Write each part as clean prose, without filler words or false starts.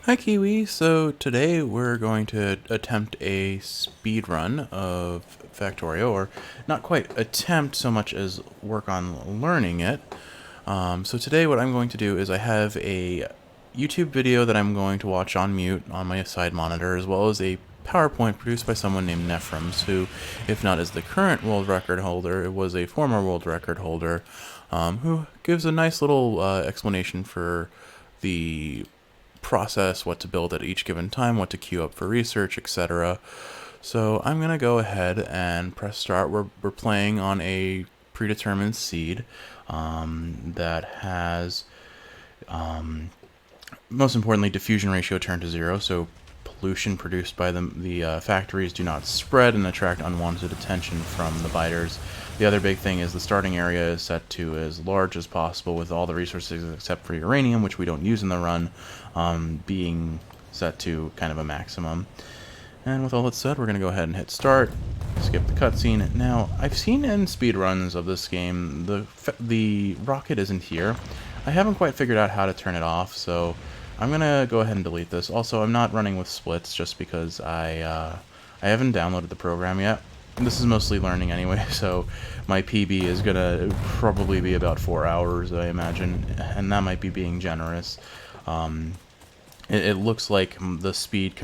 Hi Kiwi, so today we're going to attempt a speed run of Factorio, or not quite attempt so much as work on learning it. So today what I'm going to do is I have a YouTube video that I'm going to watch on mute on my side monitor, as well as a PowerPoint produced by someone named Nephrams, who, if not as the current world record holder, it was a former world record holder, who gives a nice little explanation for the process, what to build at each given time, what to queue up for research, etc. So I'm going to go ahead and press start. We're playing on a predetermined seed that has, most importantly, diffusion ratio turned to 0, so pollution produced by the factories do not spread and attract unwanted attention from the biters. The other big thing is the starting area is set to as large as possible, with all the resources except for uranium, which we don't use in the run, being set to kind of a maximum. And with all that said, we're going to go ahead and hit start, skip the cutscene. Now, I've seen in speedruns of this game, the rocket isn't here. I haven't quite figured out how to turn it off, so I'm going to go ahead and delete this. Also, I'm not running with splits just because I haven't downloaded the program yet. This is mostly learning anyway, so my PB is going to probably be about 4 hours, I imagine, and that might be being generous. It looks like the speed,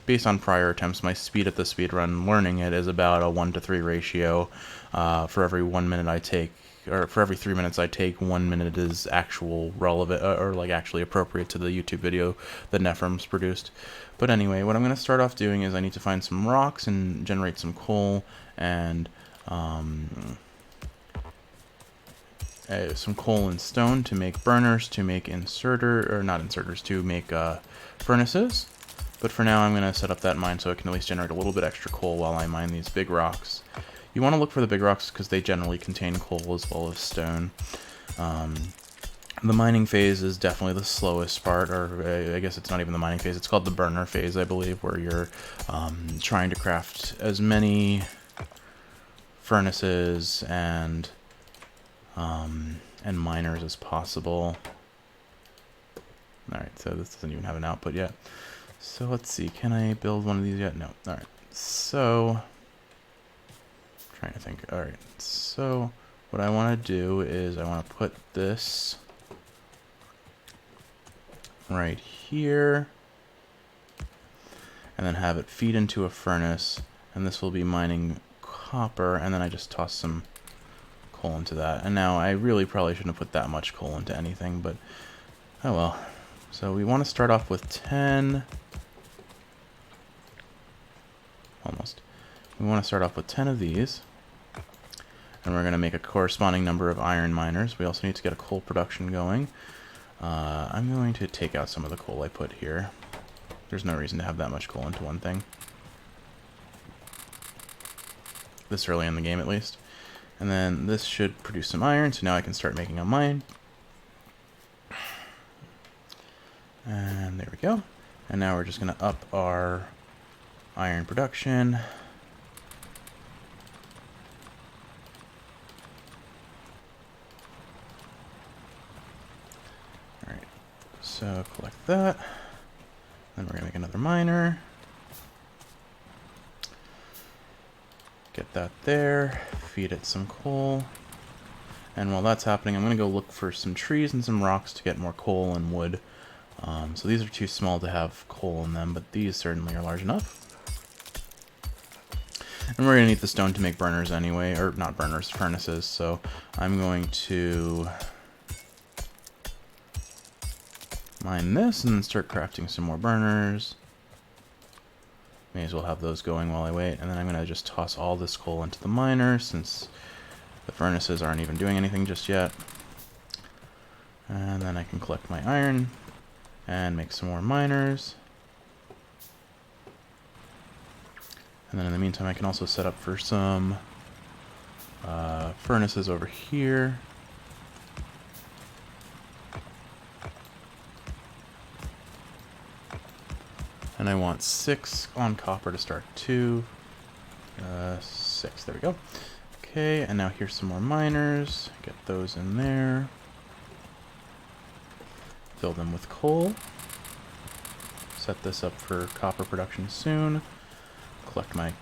based on prior attempts, my speed at the speed run learning it is about a 1 to 3 ratio. For every 1 minute I take, or for every 3 minutes I take, 1 minute is actual relevant, or like actually appropriate to the YouTube video that Nephrams produced. But anyway, what I'm going to start off doing is I need to find some rocks and generate some coal and some coal and stone to make burners, to make to make furnaces. But for now, I'm going to set up that mine so it can at least generate a little bit extra coal while I mine these big rocks. You want to look for the big rocks because they generally contain coal as well as stone. The mining phase is definitely the slowest part, or I guess it's not even the mining phase, it's called the burner phase, I believe, where you're trying to craft as many furnaces and miners as possible. Alright, so this doesn't even have an output yet. So let's see, can I build one of these yet? No. Alright, so trying to think. Alright, so what I want to do is I want to put this right here and then have it feed into a furnace, and this will be mining copper, and then I just toss some coal into that. And now I really probably shouldn't have put that much coal into anything, but oh well. So we want to start off with 10. Almost. We want to start off with 10 of these. And we're going to make a corresponding number of iron miners. We also need to get a coal production going. I'm going to take out some of the coal I put here. There's no reason to have that much coal into one thing. This early in the game, at least. And then this should produce some iron, so now I can start making a mine. And there we go. And now we're just going to up our iron production. Alright, so collect that. Then we're going to make another miner. Get that there, feed it some coal. And while that's happening, I'm going to go look for some trees and some rocks to get more coal and wood. So these are too small to have coal in them, but these certainly are large enough. And we're going to need the stone to make burners anyway, or not burners, furnaces. So I'm going to mine this and then start crafting some more burners. May as well have those going while I wait. And then I'm going to just toss all this coal into the miner since the furnaces aren't even doing anything just yet. And then I can collect my iron and make some more miners. And then in the meantime, I can also set up for some furnaces over here. And I want 6 on copper to start 2. 6, there we go. Okay, and now here's some more miners. Get those in there. Fill them with coal. set this up for copper production soon. Collect my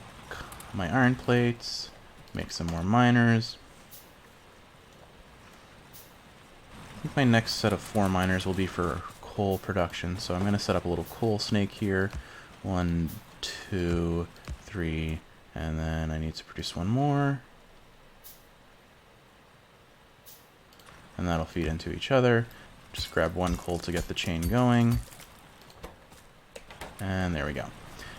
iron plates, make some more miners. I think my next set of 4 miners will be for coal production, so I'm going to set up a little coal snake here. 1, 2, 3, and then I need to produce 1 more. And that'll feed into each other. Just grab 1 coal to get the chain going. And there we go.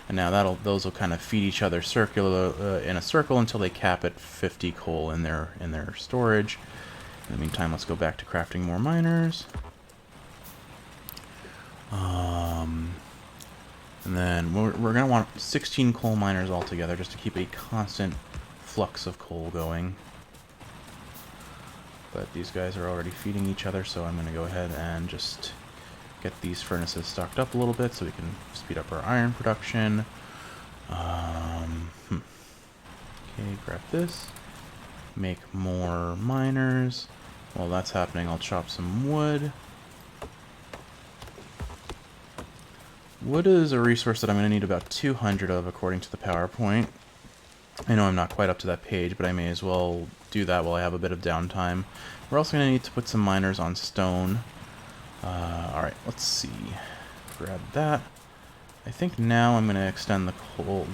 And now those will kind of feed each other circular in a circle until they cap at 50 coal in their storage. In the meantime, let's go back to crafting more miners. And then we're going to want 16 coal miners altogether just to keep a constant flux of coal going. But these guys are already feeding each other, so I'm going to go ahead and just get these furnaces stocked up a little bit so we can speed up our iron production. Okay, grab this. Make more miners. While that's happening, I'll chop some wood. Wood is a resource that I'm going to need about 200 of according to the PowerPoint. I know I'm not quite up to that page, but I may as well do that while I have a bit of downtime. We're also going to need to put some miners on stone. Alright, let's see. Grab that. I think now I'm going to extend the coal,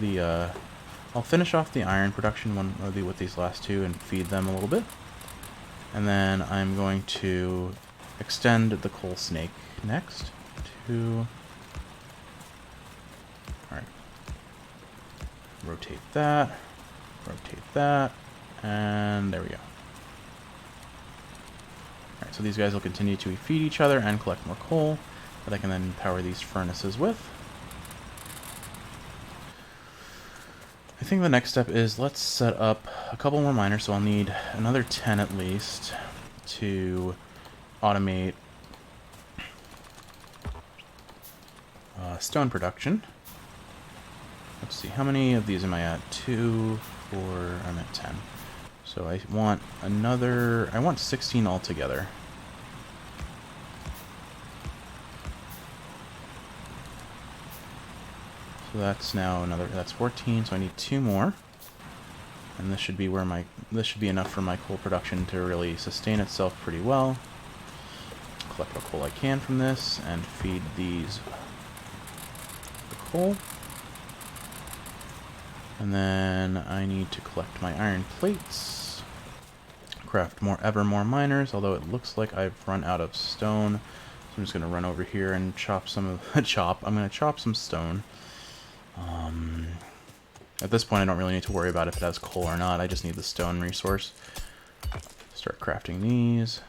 I'll finish off the iron production with these last 2 and feed them a little bit. And then I'm going to extend the coal snake next to... Alright. Rotate that, and there we go. Alright, so these guys will continue to feed each other and collect more coal that I can then power these furnaces with. I think the next step is let's set up a couple more miners, so I'll need another 10 at least to automate stone production. Let's see, how many of these am I at? 2, 4, I'm at 10. So I want 16 altogether. So that's now that's 14, so I need 2 more. And this should be enough for my coal production to really sustain itself pretty well. Collect what coal I can from this and feed these the coal. And then I need to collect my iron plates. Craft ever more miners, although it looks like I've run out of stone. So I'm just going to run over here and chop some of I'm going to chop some stone. At this point I don't really need to worry about if it has coal or not, I just need the stone resource. Start crafting these.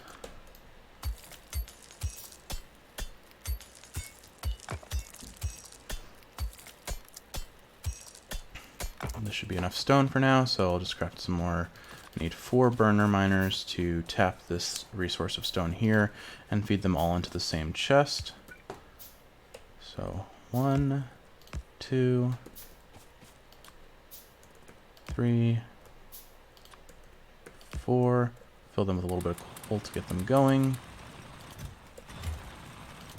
This should be enough stone for now, so I'll just craft some more. I need 4 burner miners to tap this resource of stone here and feed them all into the same chest. So 1, 2, 3, 4. Fill them with a little bit of coal to get them going.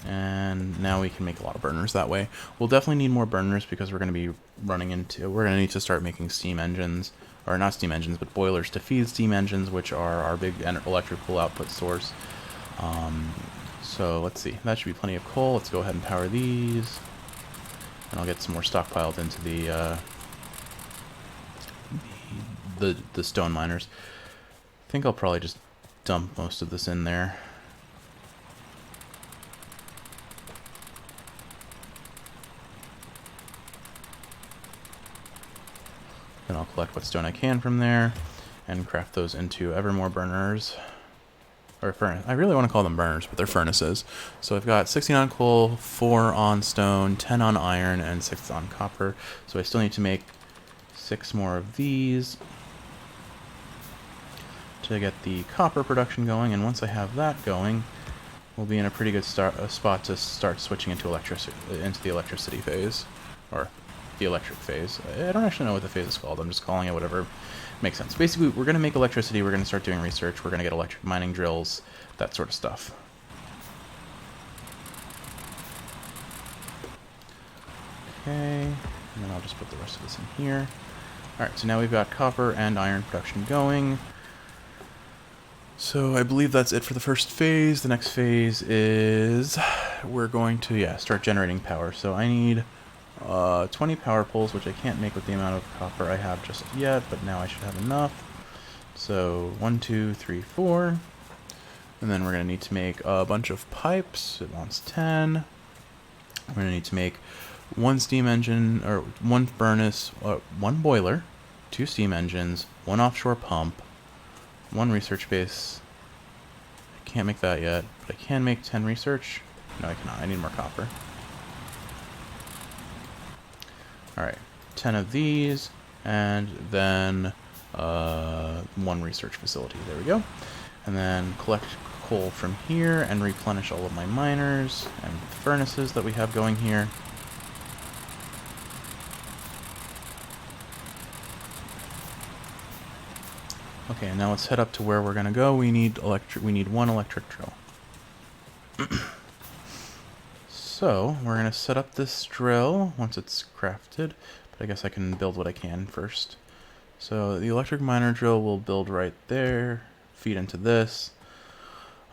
And now we can make a lot of burners that way. We'll definitely need more burners because we're going to need to start making steam engines, or not steam engines, but boilers to feed steam engines, which are our big electrical output source. So let's see, that should be plenty of coal. Let's go ahead and power these, and I'll get some more stockpiled into the stone miners. I think I'll probably just dump most of this in there. Then I'll collect what stone I can from there and craft those into ever more burners. Or furnace. I really want to call them burners, but they're furnaces. So I've got 16 on coal, 4 on stone, 10 on iron, and 6 on copper. So I still need to make 6 more of these to get the copper production going. And once I have that going, we'll be in a pretty good spot to start switching into the electricity phase, or the electric phase. I don't actually know what the phase is called. I'm just calling it whatever makes sense. Basically, we're going to make electricity, we're going to start doing research, we're going to get electric mining drills, that sort of stuff. Okay, and then I'll just put the rest of this in here. Alright, so now we've got copper and iron production going. So I believe that's it for the first phase. The next phase is we're going to, start generating power. So I need 20 power poles, which I can't make with the amount of copper I have just yet, but now I should have enough. So 1, 2, 3, 4. And then we're going to need to make a bunch of pipes. It wants 10. We're going to need to make one steam engine, or one furnace, one boiler, 2 steam engines, 1 offshore pump, 1 research base. I can't make that yet, but I can make 10 research. No, I cannot. I need more copper. Alright, 10 of these, and then 1 research facility. There we go. And then collect coal from here and replenish all of my miners and furnaces that we have going here. Okay, and now let's head up to where we're gonna go. We need 1 electric drill. So we're gonna set up this drill once it's crafted, but I guess I can build what I can first. So the electric miner drill will build right there, feed into this.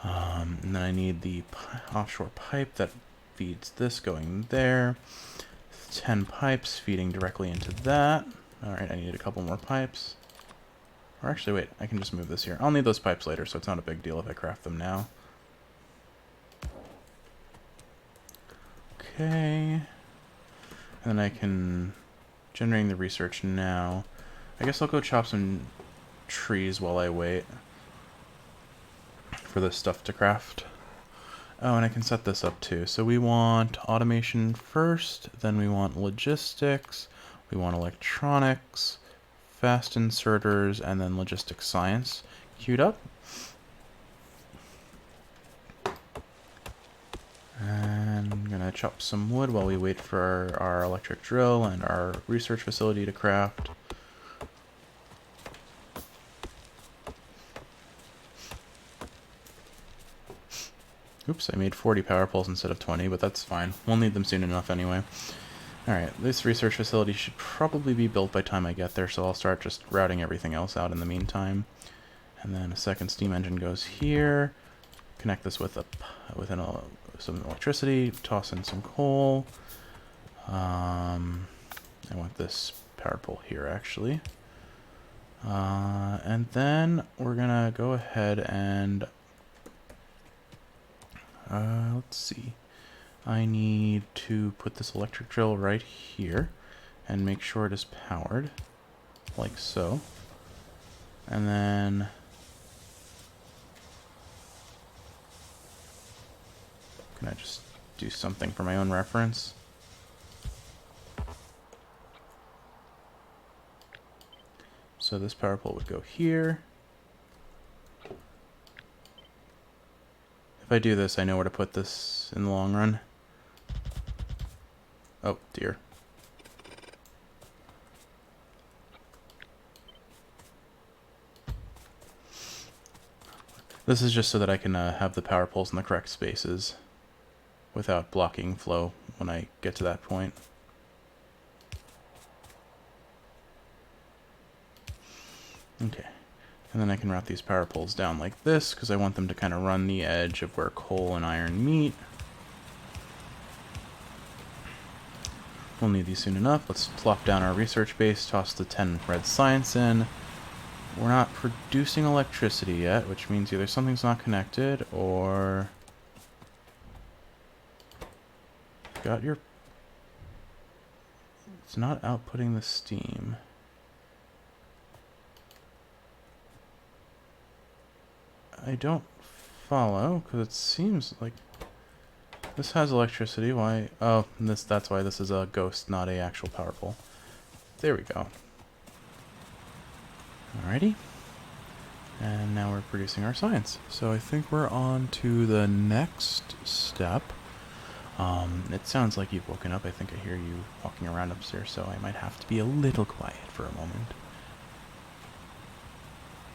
And then I need the offshore pipe that feeds this going there. 10 pipes feeding directly into that. Alright, I need a couple more pipes. Or actually, wait, I can just move this here. I'll need those pipes later, so it's not a big deal if I craft them now. Okay. And then I can... generating the research now. I guess I'll go chop some trees while I wait for this stuff to craft. Oh, and I can set this up too. So we want automation first, then we want logistics, we want electronics, fast inserters, and then logistics science queued up. And I'm gonna chop some wood while we wait for our electric drill and our research facility to craft. Oops, I made 40 power poles instead of 20, but that's fine. We'll need them soon enough anyway. Alright, this research facility should probably be built by the time I get there, so I'll start just routing everything else out in the meantime. And then a second steam engine goes here. Connect this with some electricity, toss in some coal. I want this power pole here, actually. And then we're gonna go ahead and... let's see. I need to put this electric drill right here and make sure it is powered, like so. And then can I just do something for my own reference? So this power pole would go here. If I do this, I know where to put this in the long run. Oh, dear. This is just so that I can have the power poles in the correct spaces without blocking flow when I get to that point. Okay. And then I can route these power poles down like this, because I want them to kind of run the edge of where coal and iron meet. We'll need these soon enough. Let's plop down our research base, toss the 10 red science in. We're not producing electricity yet, which means either something's not connected, or... got your... It's not outputting the steam. I don't follow, because it seems like this has electricity. Why? Oh, that's why this is a ghost, not a actual power pole. There we go. Alrighty. And now we're producing our science. So I think we're on to the next step. It sounds like you've woken up. I think I hear you walking around upstairs, so I might have to be a little quiet for a moment.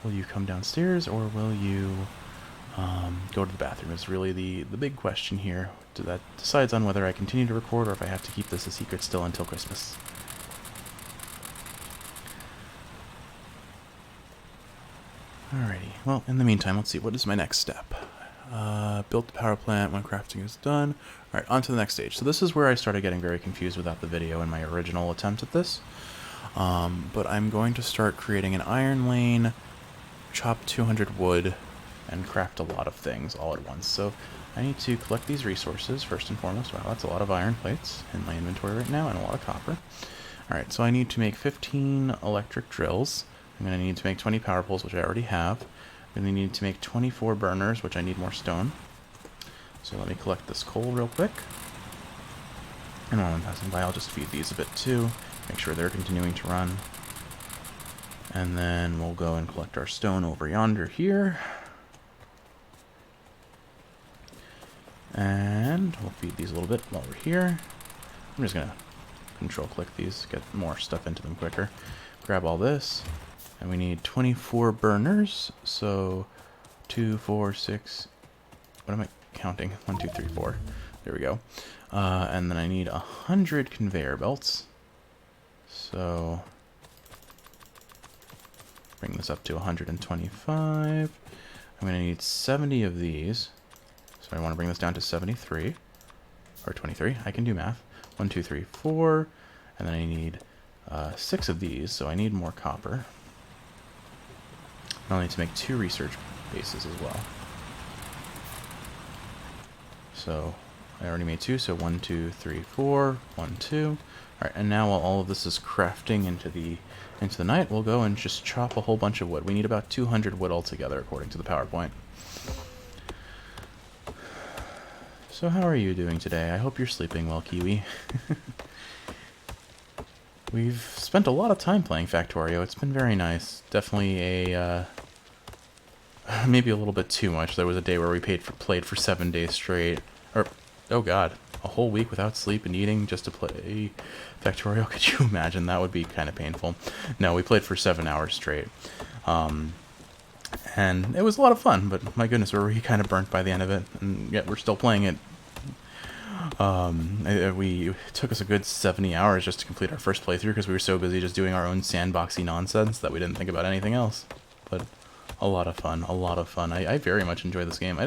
Will you come downstairs, or will you go to the bathroom is really the big question here. That decides on whether I continue to record or if I have to keep this a secret still until Christmas. Alrighty, well, in the meantime, let's see, what is my next step? Built the power plant when crafting is done. Alright, on to the next stage. So this is where I started getting very confused without the video in my original attempt at this. But I'm going to start creating an iron lane, chop 200 wood, and craft a lot of things all at once. So I need to collect these resources first and foremost. Wow, that's a lot of iron plates in my inventory right now and a lot of copper. Alright, so I need to make 15 electric drills. I'm going to need to make 20 power poles, which I already have. I'm going to need to make 24 burners, which I need more stone. So let me collect this coal real quick. And while I'm passing by, I'll just feed these a bit too. Make sure they're continuing to run. And then we'll go and collect our stone over yonder here. And we'll feed these a little bit while we're here. I'm just going to control click these, get more stuff into them quicker. Grab all this. And we need 24 burners. So 2, 4, 6. What am I counting? 1, 2, 3, 4. There we go. And then I need 100 conveyor belts. So bring this up to 125. I'm going to need 70 of these. So I want to bring this down to 73. Or 23. I can do math. 1, 2, 3, 4. And then I need 6 of these. So I need more copper. I'll need to make 2 research bases as well. So I already made 2, so 1, 2, 3, 4, 1, 2. Alright, and now while all of this is crafting into the night, we'll go and just chop a whole bunch of wood. We need about 200 wood altogether, according to the PowerPoint. So how are you doing today? I hope you're sleeping well, Kiwi. We've spent a lot of time playing Factorio. It's been very nice. Definitely a maybe a little bit too much. There was a day where we played for 7 days straight. Or, oh god, a whole week without sleep and eating just to play Factorio. Could you imagine? That would be kind of painful. No, we played for 7 hours straight. And it was a lot of fun, but my goodness, were we kind of burnt by the end of it. And yet we're still playing it. It took us a good 70 hours just to complete our first playthrough because we were so busy just doing our own sandboxy nonsense that we didn't think about anything else. But a lot of fun, a lot of fun. I very much enjoy this game.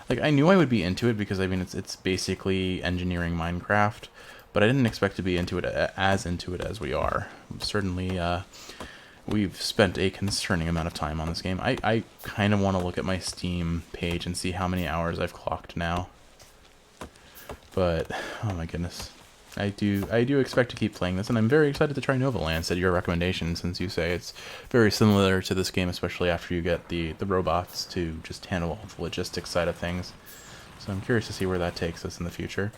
I knew I would be into it because, I mean, it's basically engineering Minecraft, but I didn't expect to be into it as we are. Certainly, we've spent a concerning amount of time on this game. I kind of want to look at my Steam page and see how many hours I've clocked now. But, oh my goodness. I do expect to keep playing this, and I'm very excited to try Nova Lance at your recommendation, since you say it's very similar to this game, especially after you get the robots to just handle the logistics side of things. So I'm curious to see where that takes us in the future.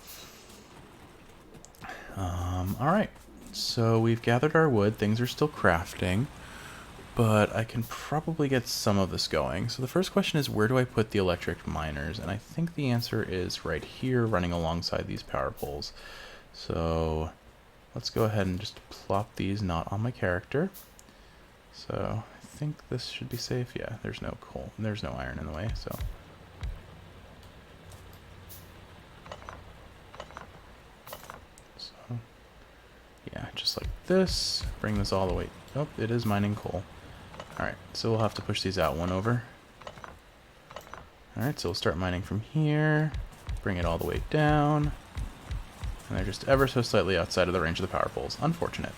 Alright, so we've gathered our wood, things are still crafting, but I can probably get some of this going. So the first question is, where do I put the electric miners? And I think the answer is right here, running alongside these power poles. So let's go ahead and just plop these not on my character. So I think this should be safe. Yeah, there's no coal, there's no iron in the way, so. Yeah, just like this. Bring this all the way. Oh, it is mining coal. Alright, so we'll have to push these out one over. Alright, so we'll start mining from here. Bring it all the way down. And they're just ever so slightly outside of the range of the power poles. Unfortunate.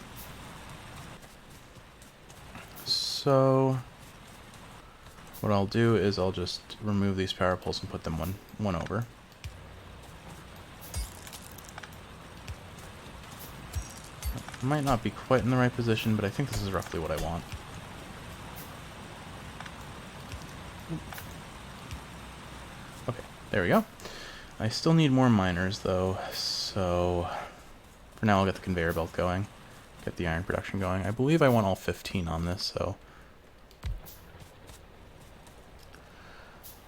So what I'll do is I'll just remove these power poles and put them one over. Might not be quite in the right position, but I think this is roughly what I want. Okay, there we go. I still need more miners, though, so for now I'll get the conveyor belt going, get the iron production going. I believe I want all 15 on this, so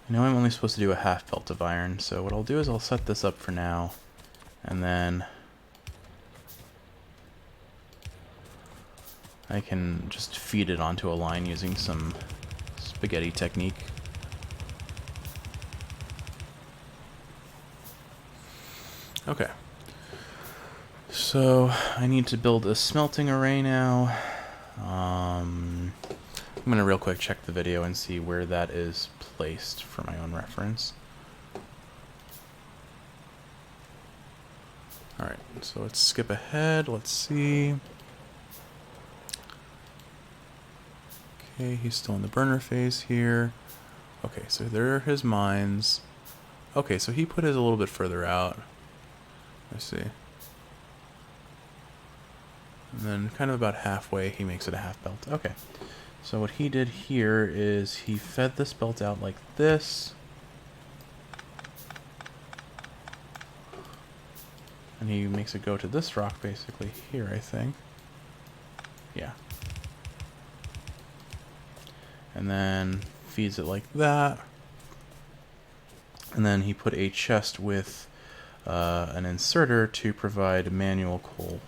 I know I'm only supposed to do a half belt of iron, so what I'll do is I'll set this up for now, and then I can just feed it onto a line using some spaghetti technique. Okay. So I need to build a smelting array now. I'm going to real quick check the video and see where that is placed for my own reference. Alright, so let's skip ahead. Let's see. Okay, he's still in the burner phase here. Okay, so there are his mines. Okay, so he put his a little bit further out. Let's see. And then kind of about halfway, he makes it a half belt. Okay. So what he did here is he fed this belt out like this. And he makes it go to this rock basically here, I think. Yeah. And then feeds it like that. And then he put a chest with an inserter to provide manual coal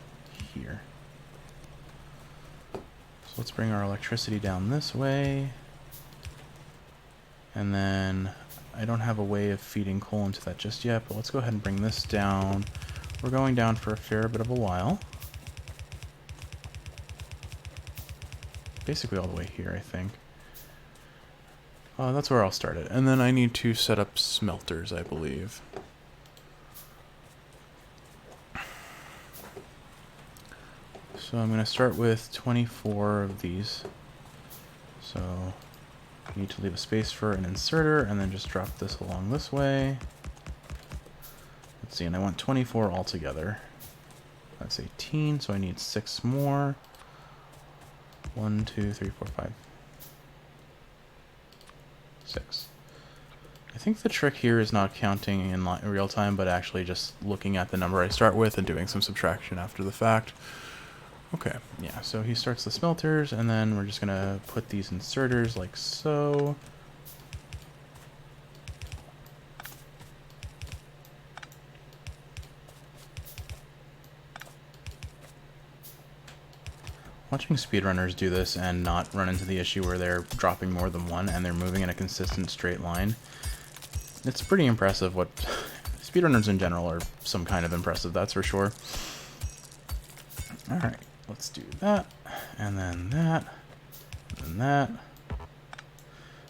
here. So let's bring our electricity down this way. And then I don't have a way of feeding coal into that just yet, but let's go ahead and bring this down. We're going down for a fair bit of a while. Basically all the way here, I think. That's where I'll start it. And then I need to set up smelters, I believe. So I'm going to start with 24 of these. So I need to leave a space for an inserter and then just drop this along this way. Let's see, and I want 24 altogether. That's 18, so I need 6 more. 1, 2, 3, 4, 5, 6. I think the trick here is not counting in real time, but actually just looking at the number I start with and doing some subtraction after the fact. Okay, yeah, so he starts the smelters, and then we're just going to put these inserters like so. Watching speedrunners do this and not run into the issue where they're dropping more than one and they're moving in a consistent straight line, it's pretty impressive. What speedrunners in general are some kind of impressive, that's for sure. Alright, let's do that, and then that, and then that.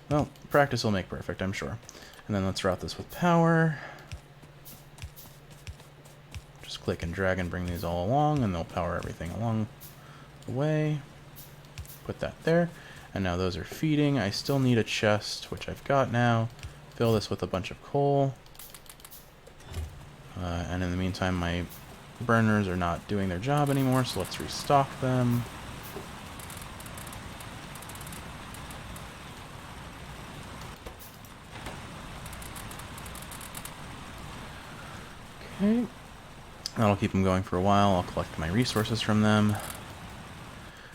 Well, practice will make perfect, I'm sure. And then let's route this with power. Just click and drag and bring these all along, and they'll power everything along the way. Put that there, and now those are feeding. I still need a chest, which I've got now. Fill this with a bunch of coal. And in the meantime, my burners are not doing their job anymore, so let's restock them. Okay. That'll keep them going for a while. I'll collect my resources from them.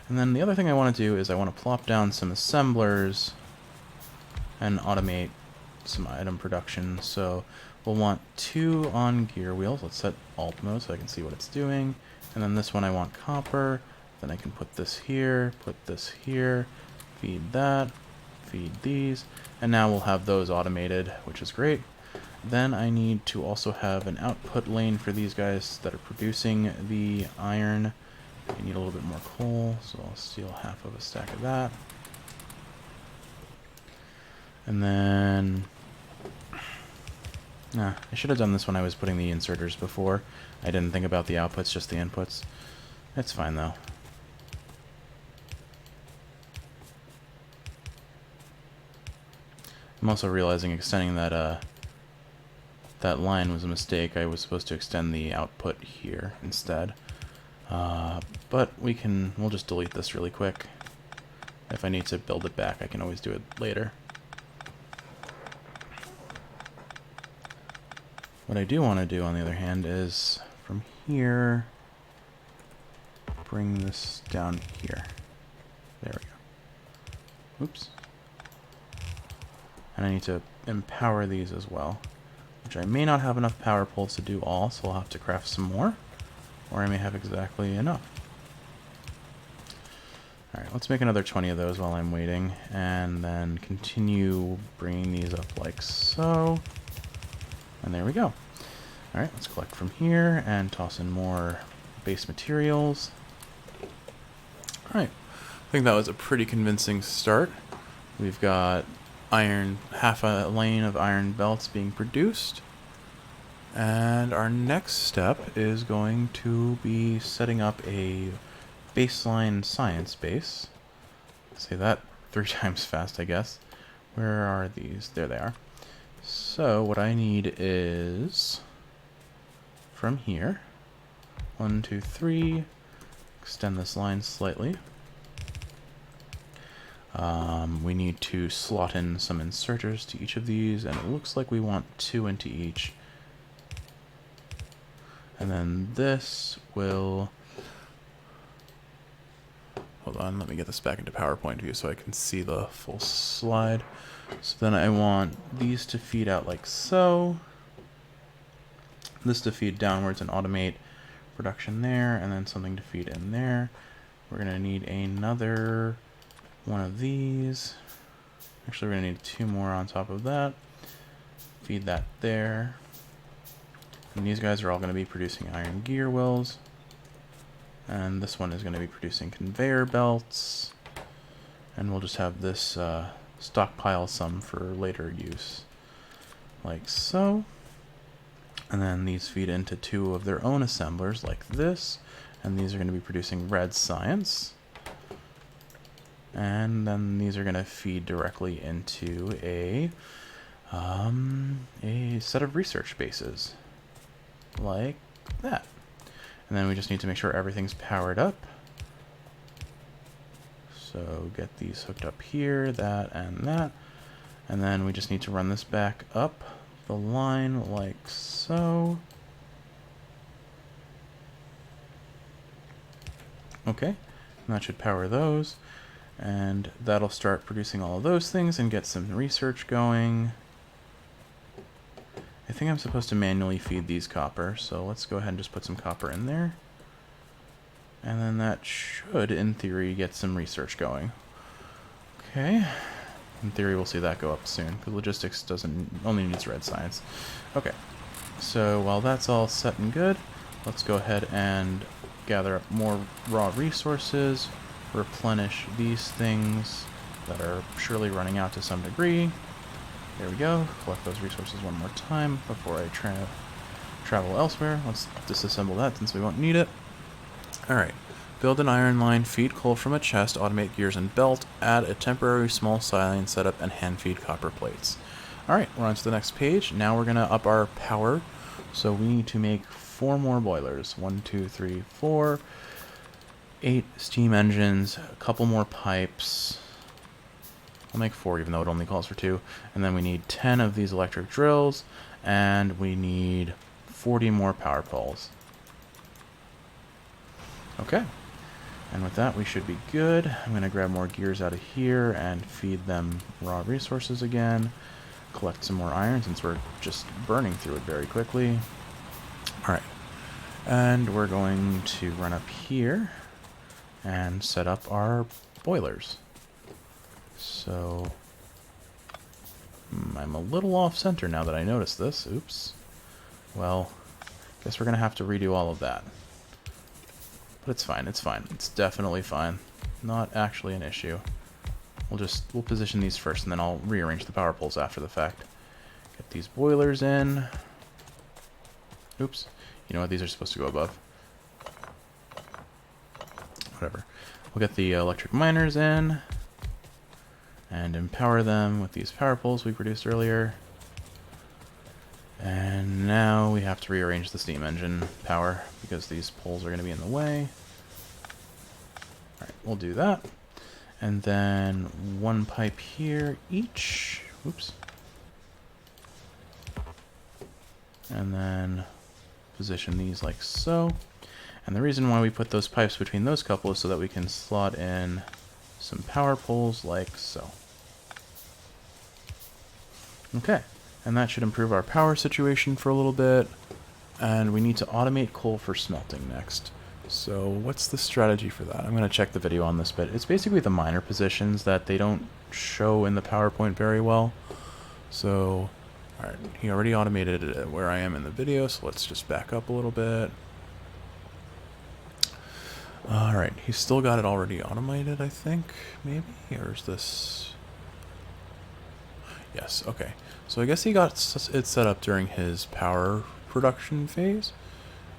And then the other thing I want to do is I want to plop down some assemblers and automate some item production. So we'll want 2 on gear wheels. Let's set alt mode so I can see what it's doing. And then this one I want copper. Then I can put this here, feed that, feed these. And now we'll have those automated, which is great. Then I need to also have an output lane for these guys that are producing the iron. I need a little bit more coal, so I'll steal half of a stack of that. And then... I should have done this when I was putting the inserters before. I didn't think about the outputs, just the inputs. It's fine, though. I'm also realizing extending that that line was a mistake. I was supposed to extend the output here instead. But we'll just delete this really quick. If I need to build it back, I can always do it later. What I do want to do, on the other hand, is from here, bring this down here. There we go. Oops. And I need to empower these as well, which I may not have enough power poles to do all, so I'll have to craft some more, or I may have exactly enough. Alright, let's make another 20 of those while I'm waiting, and then continue bringing these up like so. And there we go. Alright, let's collect from here and toss in more base materials. Alright, I think that was a pretty convincing start. We've got iron, half a lane of iron belts being produced. And our next step is going to be setting up a baseline science base. Say that 3 times fast, I guess. Where are these? There they are. So what I need is from here, 1, 2, 3, extend this line slightly. We need to slot in some inserters to each of these, and it looks like we want 2 into each. And then this will... Hold on, let me get this back into PowerPoint view so I can see the full slide. So then I want these to feed out like so. This to feed downwards and automate production there, and then something to feed in there. We're going to need another one of these. Actually, we're going to need 2 more on top of that. Feed that there. And these guys are all going to be producing iron gear wheels. And this one is going to be producing conveyor belts. And we'll just have this stockpile some for later use. Like so. And then these feed into 2 of their own assemblers like this. And these are going to be producing red science. And then these are going to feed directly into a set of research bases. Like that. And then we just need to make sure everything's powered up. So get these hooked up here, that, and that. And then we just need to run this back up the line like so. Okay, and that should power those. And that'll start producing all of those things and get some research going. I think I'm supposed to manually feed these copper, so let's go ahead and just put some copper in there. And then that should, in theory, get some research going. Okay. In theory, we'll see that go up soon, because logistics only needs red science. Okay. So while that's all set and good, let's go ahead and gather up more raw resources, replenish these things that are surely running out to some degree. There we go. Collect those resources one more time before I travel elsewhere. Let's disassemble that since we won't need it. Alright. Build an iron line, feed coal from a chest, automate gears and belt, add a temporary small silane setup, and hand feed copper plates. Alright, we're on to the next page. Now we're going to up our power. So we need to make 4 more boilers. 1, 2, 3, 4. 8 steam engines, a couple more pipes. I'll make 4 even though it only calls for 2. And then we need 10 of these electric drills, and we need 40 more power poles. Okay. And with that, we should be good. I'm going to grab more gears out of here and feed them raw resources again. Collect some more iron since we're just burning through it very quickly. Alright. And we're going to run up here and set up our boilers. So I'm a little off center now that I noticed this. Oops. Well, guess we're going to have to redo all of that. But it's fine, it's fine. It's definitely fine. Not actually an issue. We'll position these first and then I'll rearrange the power poles after the fact. Get these boilers in. Oops. You know what? These are supposed to go above. Whatever. We'll get the electric miners in and empower them with these power poles we produced earlier. And now we have to rearrange the steam engine power because these poles are going to be in the way. Alright, we'll do that. And then 1 pipe here each. Oops. And then position these like so. And the reason why we put those pipes between those couple is so that we can slot in some power poles like so. Okay. And that should improve our power situation for a little bit. And we need to automate coal for smelting next. So what's the strategy for that? I'm going to check the video on this bit. It's basically the miner positions that they don't show in the PowerPoint very well. So Alright, he already automated it where I am in the video, so let's just back up a little bit. Alright, he's still got it already automated, I think, maybe? Or is this... Yes, okay. So I guess he got it set up during his power production phase.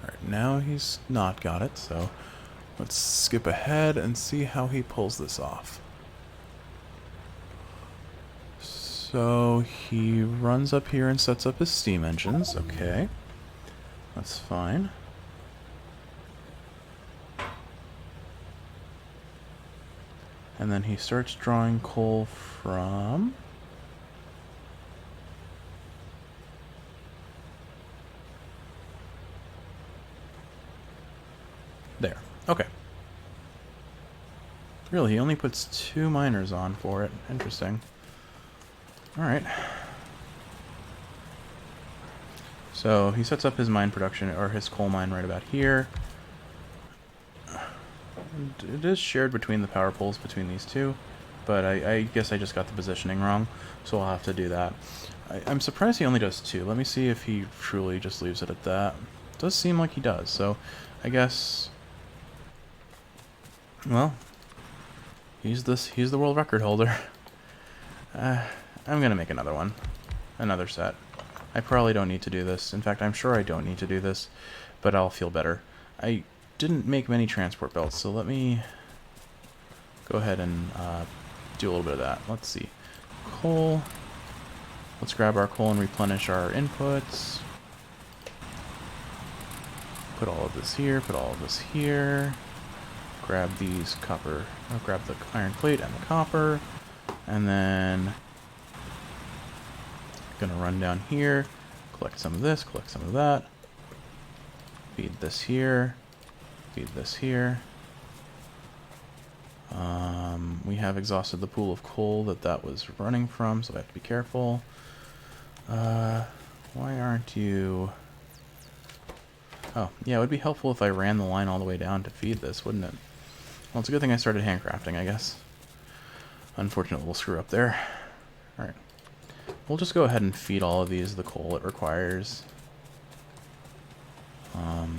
Alright, now he's not got it, so let's skip ahead and see how he pulls this off. So he runs up here and sets up his steam engines. Okay, that's fine. And then he starts drawing coal from... there. Okay. Really, he only puts 2 miners on for it. Interesting. Alright. So he sets up his mine production, or his coal mine right about here. And it is shared between the power poles between these two, but I guess I just got the positioning wrong, so I'll have to do that. I'm surprised he only does 2. Let me see if he truly just leaves it at that. It does seem like he does, so I guess... Well, he's the world record holder. I'm gonna make another one. Another set. I probably don't need to do this. In fact, I'm sure I don't need to do this, but I'll feel better. I didn't make many transport belts, so let me go ahead and do a little bit of that. Let's see. Coal. Let's grab our coal and replenish our inputs. Put all of this here, put all of this here. Grab these copper, grab the iron plate and the copper, and then gonna run down here, collect some of this, collect some of that, feed this here, feed this here. We have exhausted the pool of coal that was running from, so I have to be careful. Why aren't you... Oh, yeah, it would be helpful if I ran the line all the way down to feed this, wouldn't it? Well, it's a good thing I started handcrafting, I guess. Unfortunate little screw up there. Alright. We'll just go ahead and feed all of these the coal it requires. Alright,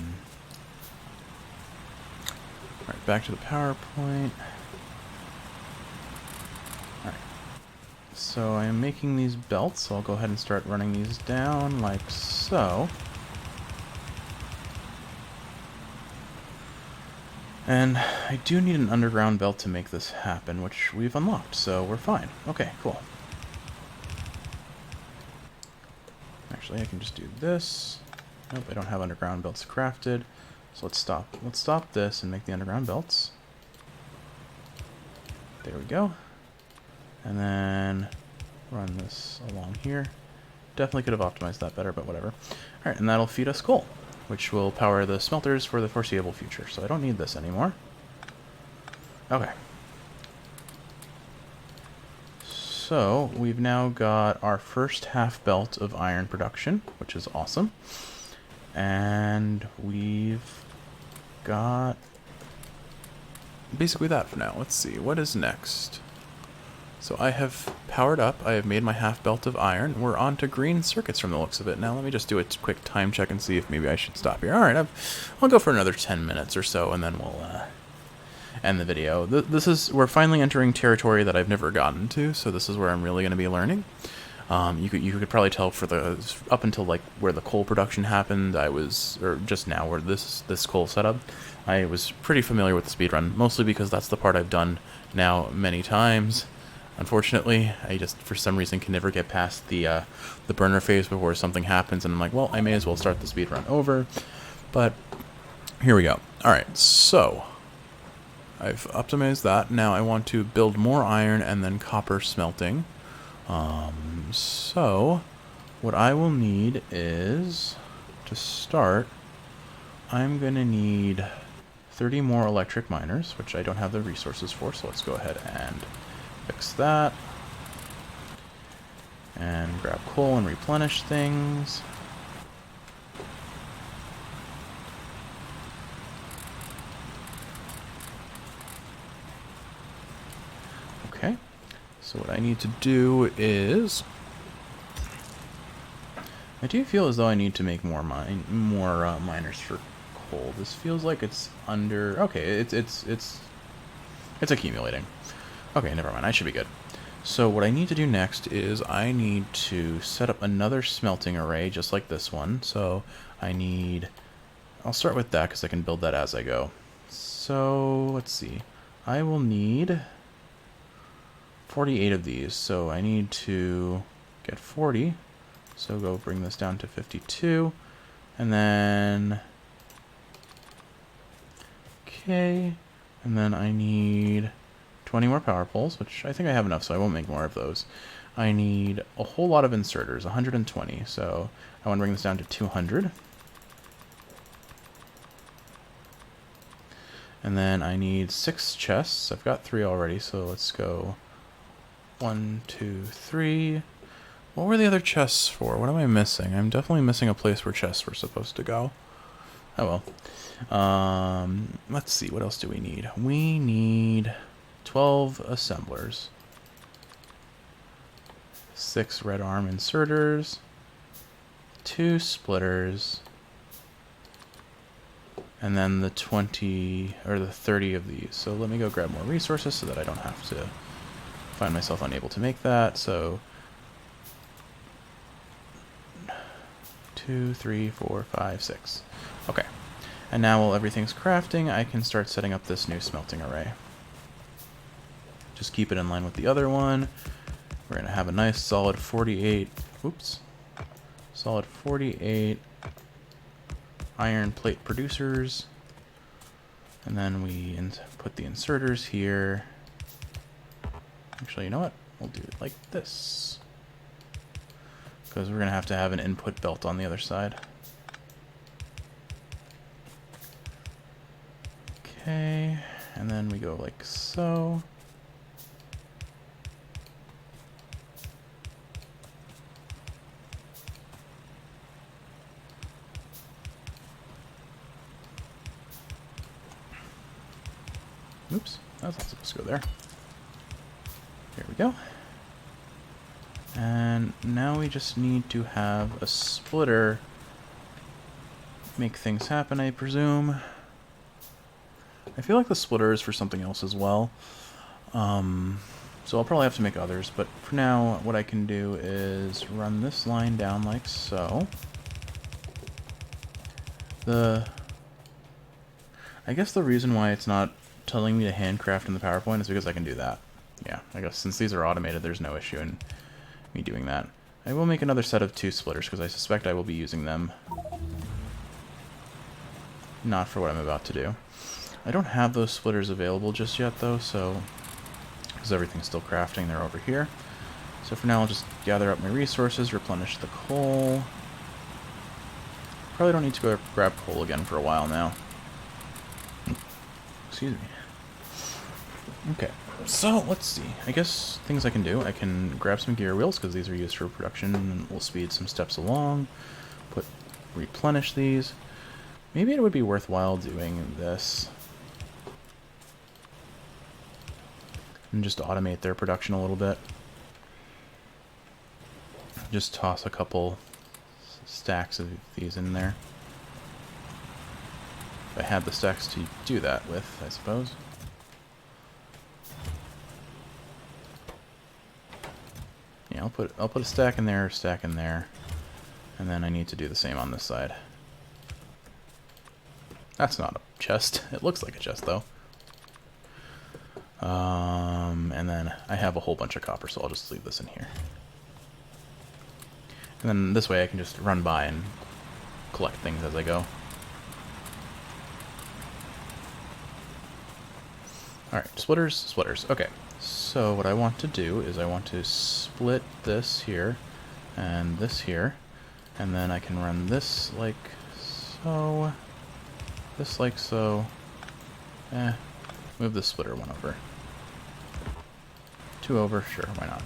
back to the PowerPoint. Alright. So I am making these belts, so I'll go ahead and start running these down like so. And I do need an underground belt to make this happen, which we've unlocked, so we're fine. Okay, cool. Actually, I can just do this. Nope, I don't have underground belts crafted. So let's stop. Let's stop this and make the underground belts. There we go. And then run this along here. Definitely could have optimized that better, but whatever. Alright, and that'll feed us coal, which will power the smelters for the foreseeable future. So I don't need this anymore. Okay. So we've now got our first half belt of iron production, which is awesome. And we've got basically that for now. Let's see, what is next? So I have powered up, I have made my half belt of iron. We're on to green circuits from the looks of it. Now let me just do a quick time check and see if maybe I should stop here. Alright, I'll go for another 10 minutes or so and then we'll end the video. We're finally entering territory that I've never gotten to, so this is where I'm really going to be learning. You could probably tell for up until like where the coal production happened, or just now where this coal setup, I was pretty familiar with the speedrun, mostly because that's the part I've done now many times. Unfortunately, I just for some reason can never get past the burner phase before something happens, and I'm like, well, I may as well start the speedrun over. But here we go. All right, so I've optimized that. Now I want to build more iron and then copper smelting. So what I will need is, to start, I'm going to need 30 more electric miners, which I don't have the resources for, so let's go ahead and fix that. And grab coal and replenish things. Okay. So what I need to do is I do feel as though I need to make more miners for coal. This feels like it's under. Okay, it's accumulating. Okay, never mind. I should be good. So what I need to do next is I need to set up another smelting array just like this one. So I'll start with that because I can build that as I go. So let's see. I will need 48 of these. So I need to get 40. So go bring this down to 52. And then... Okay. And then I need 20 more power poles, which I think I have enough, so I won't make more of those. I need a whole lot of inserters, 120. So I want to bring this down to 200. And then I need 6 chests. I've got 3 already, so let's go 1, 2, 3. What were the other chests for? What am I missing? I'm definitely missing a place where chests were supposed to go. Oh well. Let's see, what else do we need? We need 12 assemblers. 6 red arm inserters. 2 splitters. And then the 20, or the 30 of these. So let me go grab more resources so that I don't have to find myself unable to make that. So 2, 3, 4, 5, 6. Okay. And now while everything's crafting, I can start setting up this new smelting array. Just keep it in line with the other one. We're going to have a nice solid 48, oops, solid 48 iron plate producers. And then we put the inserters here. Actually, you know what? We'll do it like this, because we're going to have an input belt on the other side. Okay, and then we go like so. Oops, that's not supposed to go there. Here we go. And now we just need to have a splitter make things happen, I presume. I feel like the splitter is for something else as well. So I'll probably have to make others, but for now, what I can do is run this line down like so. I guess the reason why it's not telling me to handcraft in the PowerPoint is because I can do that. Yeah, I guess since these are automated, there's no issue in me doing that. I will make another set of 2 splitters because I suspect I will be using them. Not for what I'm about to do. I don't have those splitters available just yet though, so because everything's still crafting, they're over here. So for now, I'll just gather up my resources, replenish the coal. Probably don't need to go grab coal again for a while now. Excuse me. Okay, so let's see. I guess things I can do. I can grab some gear wheels because these are used for production and will speed some steps along. Replenish these. Maybe it would be worthwhile doing this and just automate their production a little bit. Just toss a couple stacks of these in there. If I had the stacks to do that with, I suppose. Yeah, I'll put a stack in there, and then I need to do the same on this side. That's not a chest. It looks like a chest though. And then I have a whole bunch of copper, so I'll just leave this in here. And then this way I can just run by and collect things as I go. Alright, splitters. Okay, so what I want to do is I want to split this here and this here, and then I can run this like so, this like so. Move the splitter one over. 2 over, sure, why not?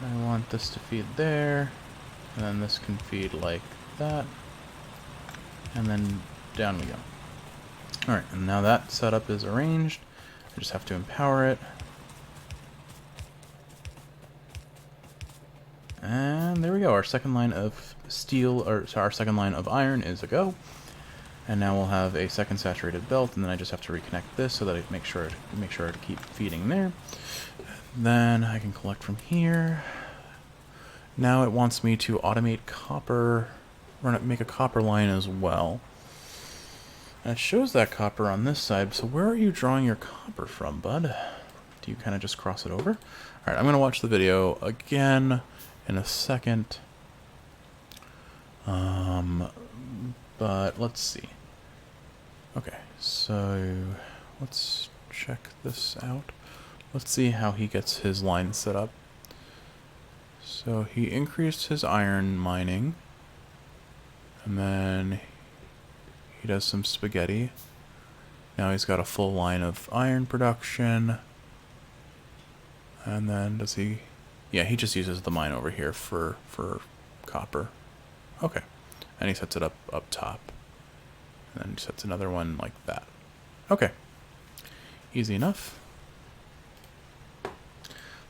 I want this to feed there, and then this can feed like that, and then down we go. Alright, and now that setup is arranged. I just have to empower it. And there we go. Our second line of steel, or sorry, our second line of iron is a go. And now we'll have a second saturated belt, and then I just have to reconnect this so that I make sure to keep feeding there. Then I can collect from here. Now it wants me to automate copper, or make a copper line as well. And it shows that copper on this side, so where are you drawing your copper from, bud? Do you kind of just cross it over? Alright, I'm going to watch the video again in a second. But let's see. Okay, so let's check this out. Let's see how he gets his line set up. So he increased his iron mining, and then he does some spaghetti. Now he's got a full line of iron production. And then does he... Yeah, he just uses the mine over here for copper. Okay. And he sets it up top. And then he sets another one like that. Okay. Easy enough.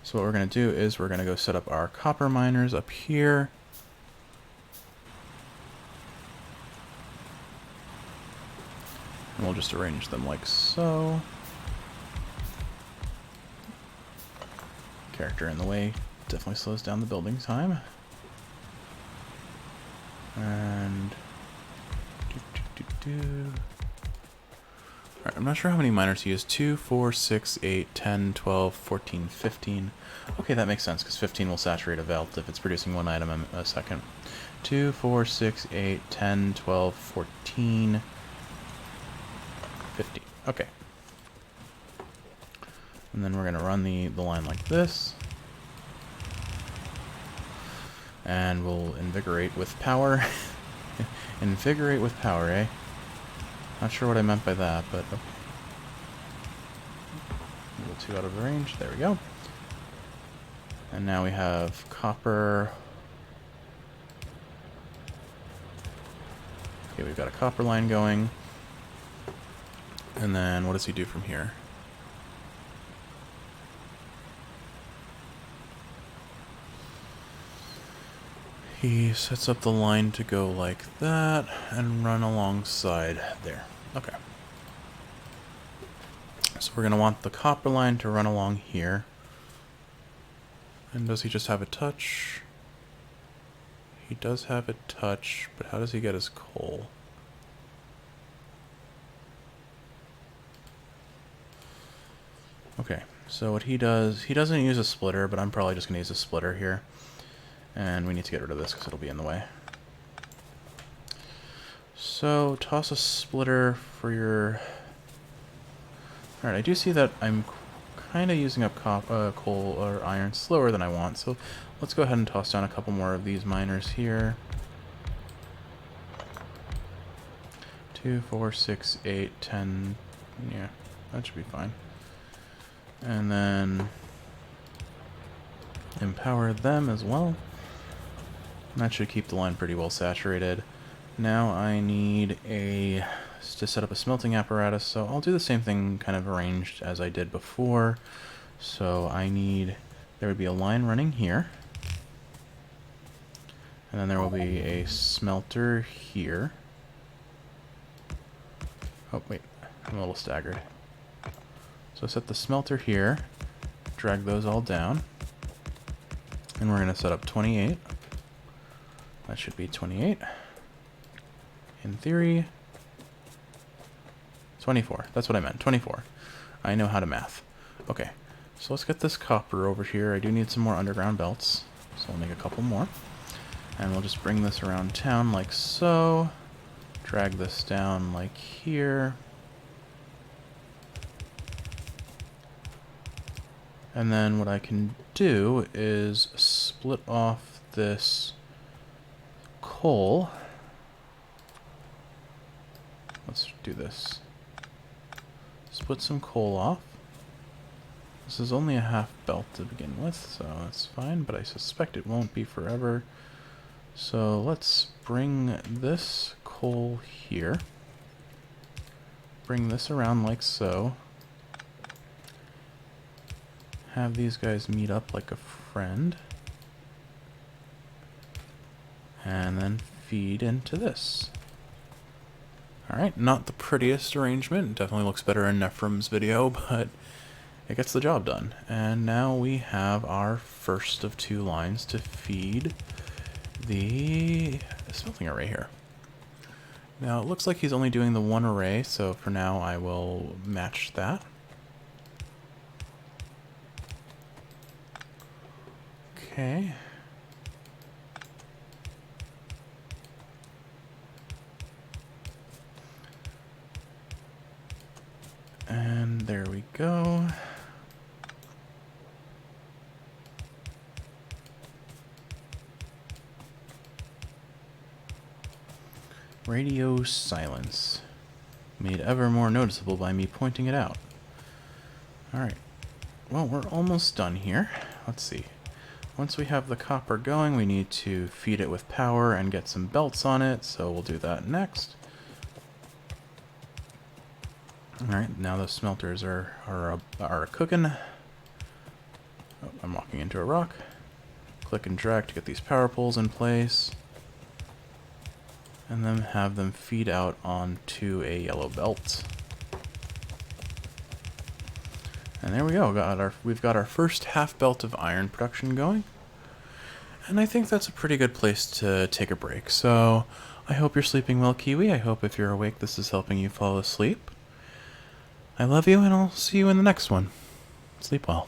So what we're going to do is we're going to go set up our copper miners up here. And we'll just arrange them like so. Character in the way definitely slows down the building time. And... Alright, I'm not sure how many miners he has. 2, 4, 6, 8, 10, 12, 14, 15. Okay, that makes sense, because 15 will saturate a belt if it's producing one item a second. 2, 4, 6, 8, 10, 12, 14, 15. Okay. And then we're going to run the line like this. And we'll invigorate with power. Invigorate with power, eh? Not sure what I meant by that, but okay. A little too out of range. There we go. And now we have copper. Okay, we've got a copper line going. And then what does he do from here? He sets up the line to go like that and run alongside there. Okay. So we're going to want the copper line to run along here. And does he just have a touch? He does have a touch, but how does he get his coal? Okay, so what he does, he doesn't use a splitter, but I'm probably just going to use a splitter here. And we need to get rid of this because it'll be in the way. So, toss a splitter for your... Alright, I do see that I'm kind of using up coal or iron slower than I want, so let's go ahead and toss down a couple more of these miners here. 2, 4, 6, 8, 10... Yeah, that should be fine. And then... empower them as well. That should keep the line pretty well saturated. Now I need to set up a smelting apparatus, so I'll do the same thing kind of arranged as I did before. So there would be a line running here. And then there will be a smelter here. Oh, wait, I'm a little staggered. So set the smelter here, drag those all down. And we're going to set up 28. That should be 28. In theory, 24. That's what I meant, 24. I know how to math. Okay, so let's get this copper over here. I do need some more underground belts, so we'll make a couple more. And we'll just bring this around town like so. Drag this down like here. And then what I can do is split off this coal. Let's do this. Split some coal off. This is only a half belt to begin with, so that's fine, but I suspect it won't be forever. So let's bring this coal here. Bring this around like so. Have these guys meet up like a friend. and then feed into this. Alright, not the prettiest arrangement. It definitely looks better in Nephrim's video, but it gets the job done. And now we have our first of 2 lines to feed the smelting array here. Now it looks like he's only doing the 1 array, so for now I will match that. Okay. And there we go. Radio silence, made ever more noticeable by me pointing it out. Alright, well, we're almost done here. Let's see. Once we have the copper going, we need to feed it with power and get some belts on it, so we'll do that next. Alright, now the smelters are cooking. Oh, I'm walking into a rock. Click and drag to get these power poles in place. And then have them feed out onto a yellow belt. And there we go. We've got our first half belt of iron production going. And I think that's a pretty good place to take a break. So I hope you're sleeping well, Kiwi. I hope if you're awake this is helping you fall asleep. I love you, and I'll see you in the next one. Sleep well.